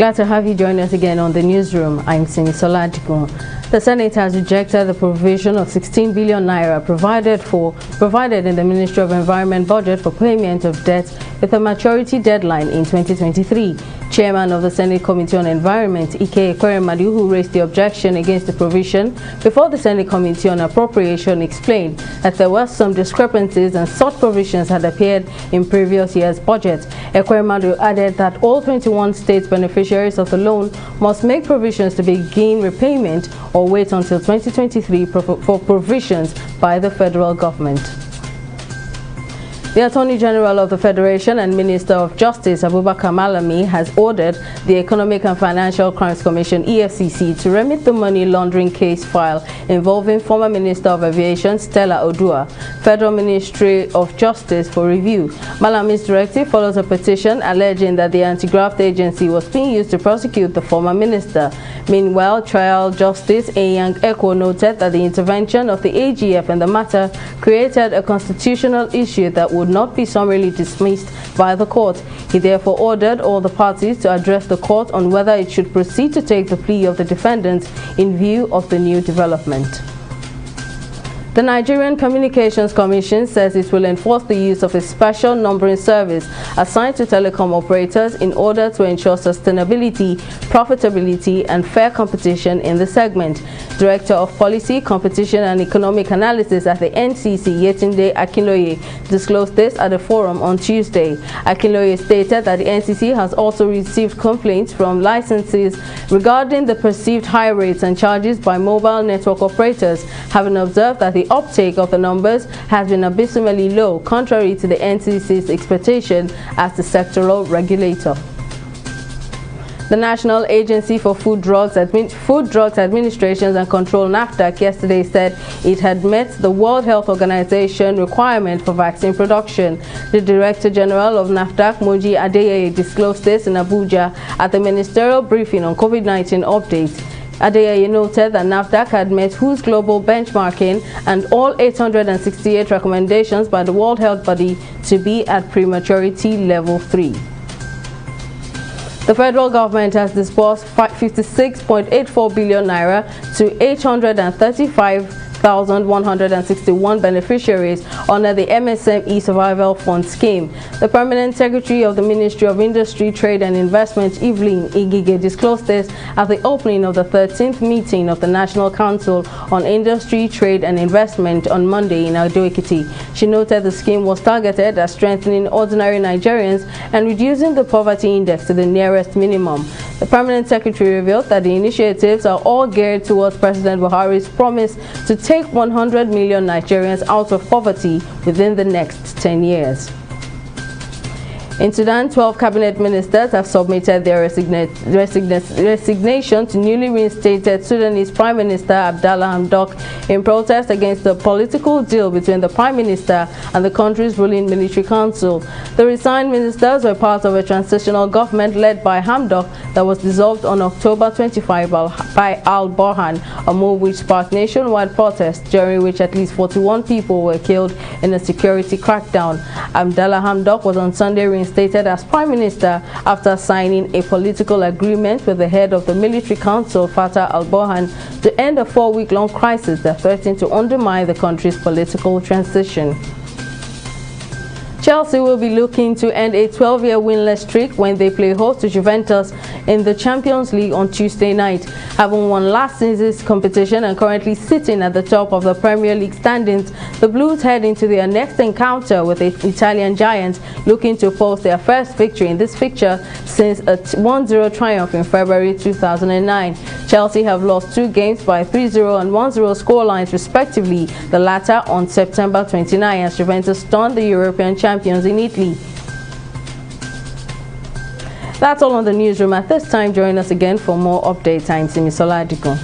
Glad to have you join us again on the newsroom. I'm Simisola Adikun. The Senate has rejected the provision of 16 billion naira provided in the Ministry of Environment budget for payment of debt with a maturity deadline in 2023. Chairman of the Senate Committee on Environment, Ike Ekweremadu, who raised the objection against the provision before the Senate Committee on Appropriation, explained that there were some discrepancies and such provisions had appeared in previous year's budget. Ekweremadu added that all 21 state beneficiaries of the loan must make provisions to begin repayment or wait until 2023 for provisions by the federal government. The Attorney General of the Federation and Minister of Justice, Abubakar Malami, has ordered the Economic and Financial Crimes Commission, EFCC, to remit the money laundering case file involving former Minister of Aviation, Stella Odua, Federal Ministry of Justice for review. Malami's directive follows a petition alleging that the anti-graft agency was being used to prosecute the former minister. Meanwhile, Trial Justice Enyang Eko noted that the intervention of the AGF in the matter created a constitutional issue that would not be summarily dismissed by the court. He therefore ordered all the parties to address the court on whether it should proceed to take the plea of the defendants in view of the new development. The Nigerian Communications Commission says it will enforce the use of a special numbering service assigned to telecom operators in order to ensure sustainability, profitability, and fair competition in the segment. Director of Policy, Competition and Economic Analysis at the NCC, Yetunde Akinloye, disclosed this at a forum on Tuesday. Akinloye stated that the NCC has also received complaints from licensees regarding the perceived high rates and charges by mobile network operators, having observed that the uptake of the numbers has been abysmally low, contrary to the NCC's expectation as the sectoral regulator. The National Agency for Food Drugs Administration and Control, NAFDAC, yesterday said it had met the World Health Organization requirement for vaccine production. The Director General of NAFDAC, Moji Adeyeye, disclosed this in Abuja at the ministerial briefing on COVID-19 updates. Adeyeye noted that NAFDAC had met WHO's global benchmarking and all 868 recommendations by the World Health Body to be at prematurity level 3. The federal government has disbursed 56.84 billion naira to 835,161 beneficiaries under the MSME Survival Fund scheme. The Permanent Secretary of the Ministry of Industry, Trade and Investment, Evelyn Igige, disclosed this at the opening of the 13th meeting of the National Council on Industry, Trade and Investment on Monday in Ado-Ekiti. She noted the scheme was targeted at strengthening ordinary Nigerians and reducing the poverty index to the nearest minimum. The Permanent Secretary revealed that the initiatives are all geared towards President Buhari's promise to take 100 million Nigerians out of poverty within the next 10 years. In Sudan, 12 cabinet ministers have submitted their resignation to newly reinstated Sudanese Prime Minister Abdallah Hamdok in protest against the political deal between the Prime Minister and the country's ruling military council. The resigned ministers were part of a transitional government led by Hamdok that was dissolved on October 25 by Al-Burhan, a move which sparked nationwide protests, during which at least 41 people were killed in a security crackdown. Abdallah Hamdok was on Sunday reinstated as Prime Minister after signing a political agreement with the head of the military council, Fatah Al-Burhan, to end a 4-week-long crisis that threatened to undermine the country's political transition. Chelsea will be looking to end a 12-year winless streak when they play host to Juventus in the Champions League on Tuesday night. Having won last season's competition and currently sitting at the top of the Premier League standings, the Blues head into their next encounter with the Italian giants, looking to post their first victory in this fixture since a 1-0 triumph in February 2009. Chelsea have lost 2 games by 3-0 and 1-0 scorelines respectively, the latter on September 29 as Juventus stunned the European champions in Italy. That's all on the newsroom at this time. Join us again for more updates. I'm Simisola Adikun.